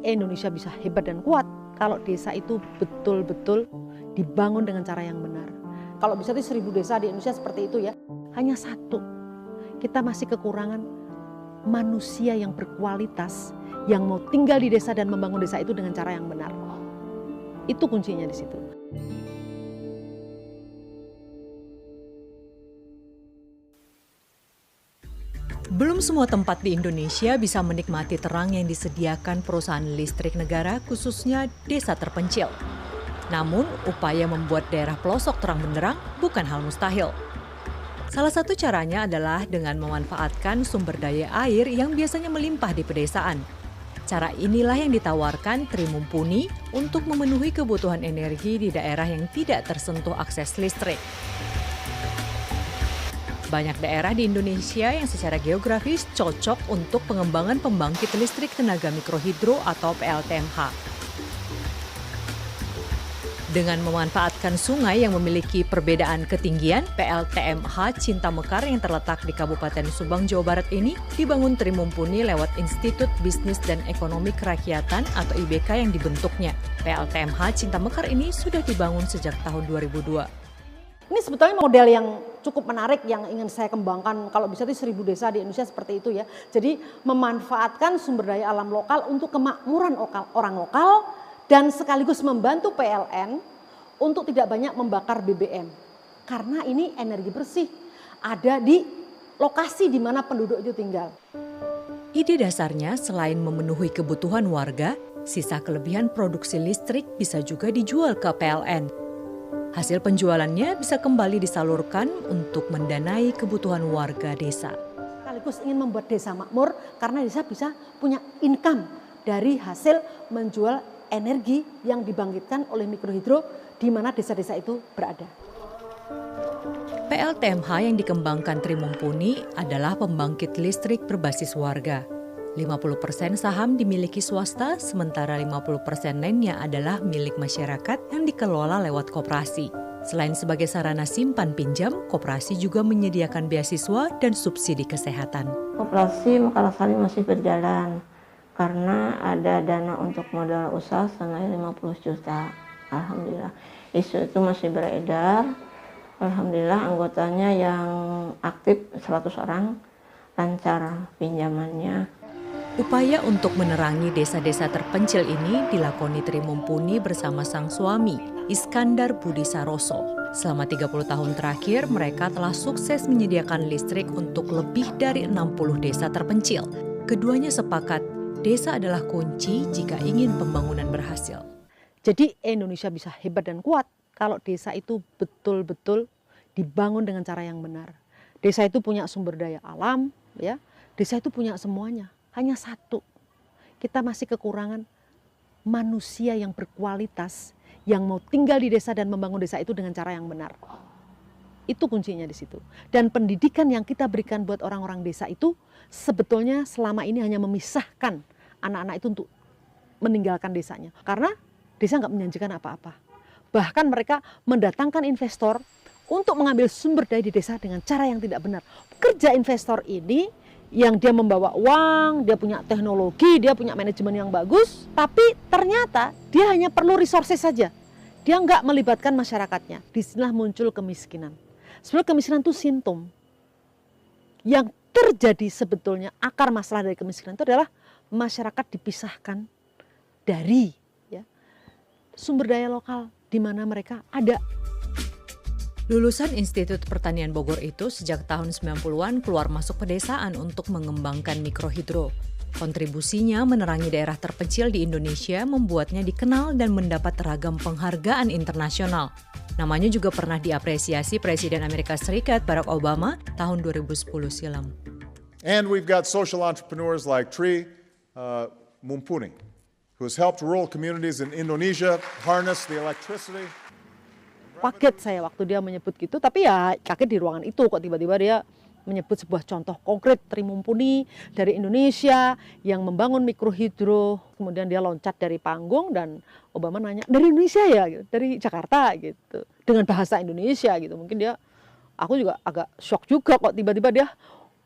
Indonesia bisa hebat dan kuat kalau desa itu betul-betul dibangun dengan cara yang benar. Kalau bisa itu 1000 desa di Indonesia seperti itu ya. Hanya satu, kita masih kekurangan manusia yang berkualitas, yang mau tinggal di desa dan membangun desa itu dengan cara yang benar. Itu kuncinya di situ. Belum semua tempat di Indonesia bisa menikmati terang yang disediakan perusahaan listrik negara, khususnya desa terpencil. Namun, upaya membuat daerah pelosok terang benderang bukan hal mustahil. Salah satu caranya adalah dengan memanfaatkan sumber daya air yang biasanya melimpah di pedesaan. Cara inilah yang ditawarkan Tri Mumpuni untuk memenuhi kebutuhan energi di daerah yang tidak tersentuh akses listrik. Banyak daerah di Indonesia yang secara geografis cocok untuk pengembangan pembangkit listrik tenaga mikrohidro atau PLTMH. Dengan memanfaatkan sungai yang memiliki perbedaan ketinggian, PLTMH Cinta Mekar yang terletak di Kabupaten Subang, Jawa Barat ini dibangun Tri Mumpuni lewat Institut Bisnis dan Ekonomi Kerakyatan atau IBK yang dibentuknya. PLTMH Cinta Mekar ini sudah dibangun sejak tahun 2002. Ini sebetulnya model yang cukup menarik yang ingin saya kembangkan. Kalau bisa itu 1000 desa di Indonesia seperti itu ya. Jadi memanfaatkan sumber daya alam lokal untuk kemakmuran orang lokal dan sekaligus membantu PLN untuk tidak banyak membakar BBM. Karena ini energi bersih ada di lokasi di mana penduduk itu tinggal. Ide dasarnya selain memenuhi kebutuhan warga, sisa kelebihan produksi listrik bisa juga dijual ke PLN. Hasil penjualannya bisa kembali disalurkan untuk mendanai kebutuhan warga desa. Sekaligus ingin membuat desa makmur karena desa bisa punya income dari hasil menjual energi yang dibangkitkan oleh mikrohidro di mana desa-desa itu berada. PLTMH yang dikembangkan Tri Mumpuni adalah pembangkit listrik berbasis warga. 50% saham dimiliki swasta, sementara 50% lainnya adalah milik masyarakat yang dikelola lewat koperasi. Selain sebagai sarana simpan pinjam, koperasi juga menyediakan beasiswa dan subsidi kesehatan. Koperasi Mekarsari masih berjalan karena ada dana untuk modal usaha senilai 50 juta. Alhamdulillah, isu itu masih beredar. Alhamdulillah anggotanya yang aktif 100 orang, lancar pinjamannya. Upaya untuk menerangi desa-desa terpencil ini dilakoni Tri Mumpuni bersama sang suami, Iskandar Budi Saroso. Selama 30 tahun terakhir, mereka telah sukses menyediakan listrik untuk lebih dari 60 desa terpencil. Keduanya sepakat, desa adalah kunci jika ingin pembangunan berhasil. Jadi Indonesia bisa hebat dan kuat kalau desa itu betul-betul dibangun dengan cara yang benar. Desa itu punya sumber daya alam, ya. Desa itu punya semuanya. Hanya satu, kita masih kekurangan manusia yang berkualitas, yang mau tinggal di desa dan membangun desa itu dengan cara yang benar. Itu kuncinya di situ. Dan pendidikan yang kita berikan buat orang-orang desa itu sebetulnya selama ini hanya memisahkan anak-anak itu untuk meninggalkan desanya. Karena desa nggak menjanjikan apa-apa. Bahkan mereka mendatangkan investor untuk mengambil sumber daya di desa dengan cara yang tidak benar. Kerja investor ini yang dia membawa uang, dia punya teknologi, dia punya manajemen yang bagus, tapi ternyata dia hanya perlu resources saja. Dia nggak melibatkan masyarakatnya. Disinilah muncul kemiskinan. Sebenarnya kemiskinan itu simptom. Yang terjadi sebetulnya akar masalah dari kemiskinan itu adalah masyarakat dipisahkan dari sumber daya lokal di mana mereka ada. Lulusan Institut Pertanian Bogor itu sejak tahun 90-an keluar masuk pedesaan untuk mengembangkan mikrohidro. Kontribusinya menerangi daerah terpencil di Indonesia membuatnya dikenal dan mendapat ragam penghargaan internasional. Namanya juga pernah diapresiasi Presiden Amerika Serikat Barack Obama tahun 2010 silam. And we've got social entrepreneurs like Tri Mumpuni, who has helped rural communities in Indonesia harness the electricity. Kaget saya waktu dia menyebut gitu, tapi ya kaget di ruangan itu kok tiba-tiba dia menyebut sebuah contoh konkret Tri Mumpuni dari Indonesia yang membangun mikrohidro. Kemudian dia loncat dari panggung dan Obama nanya, dari Indonesia ya? Gitu, dari Jakarta gitu. Dengan bahasa Indonesia gitu. Mungkin aku juga agak shock juga kok tiba-tiba dia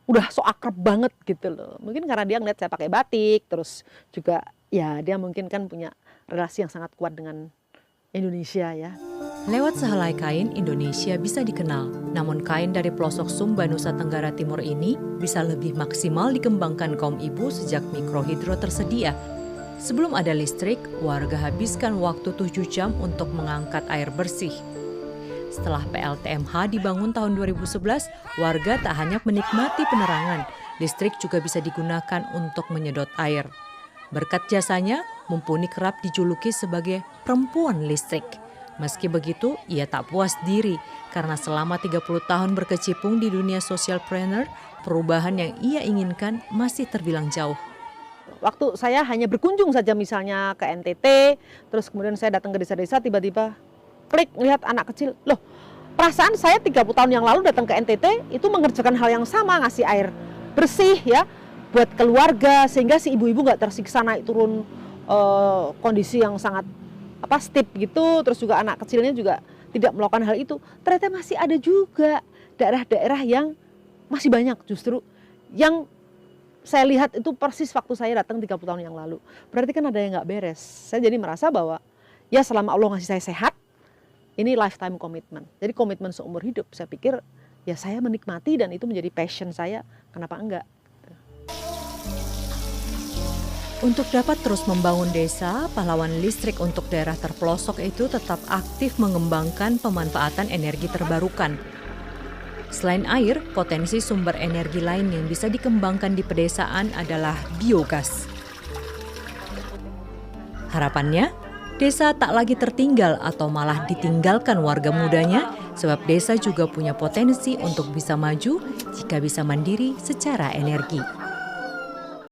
udah so akrab banget gitu loh. Mungkin karena dia ngeliat saya pakai batik, terus juga ya dia mungkin kan punya relasi yang sangat kuat dengan Indonesia ya. Lewat sehelai kain, Indonesia bisa dikenal. Namun kain dari pelosok Sumba, Nusa Tenggara Timur ini bisa lebih maksimal dikembangkan kaum ibu sejak mikrohidro tersedia. Sebelum ada listrik, warga habiskan waktu 7 jam untuk mengangkat air bersih. Setelah PLTMH dibangun tahun 2011, warga tak hanya menikmati penerangan, listrik juga bisa digunakan untuk menyedot air. Berkat jasanya, Mumpuni kerap dijuluki sebagai perempuan listrik. Meski begitu, ia tak puas diri karena selama 30 tahun berkecimpung di dunia socialpreneur, perubahan yang ia inginkan masih terbilang jauh. Waktu saya hanya berkunjung saja misalnya ke NTT, terus kemudian saya datang ke desa-desa, tiba-tiba klik melihat anak kecil. Loh, perasaan saya 30 tahun yang lalu datang ke NTT itu mengerjakan hal yang sama, ngasih air bersih ya buat keluarga sehingga si ibu-ibu nggak tersiksa naik turun kondisi yang sangat steep gitu, terus juga anak kecilnya juga tidak melakukan hal itu. Ternyata masih ada juga daerah-daerah yang masih banyak justru yang saya lihat itu persis waktu saya datang 30 tahun yang lalu. Berarti kan ada yang nggak beres. Saya jadi merasa bahwa ya selama Allah ngasih saya sehat, ini lifetime commitment. Jadi komitmen seumur hidup. Saya pikir ya saya menikmati dan itu menjadi passion saya, kenapa enggak? Untuk dapat terus membangun desa, pahlawan listrik untuk daerah terpelosok itu tetap aktif mengembangkan pemanfaatan energi terbarukan. Selain air, potensi sumber energi lain yang bisa dikembangkan di pedesaan adalah biogas. Harapannya, desa tak lagi tertinggal atau malah ditinggalkan warga mudanya, sebab desa juga punya potensi untuk bisa maju jika bisa mandiri secara energi.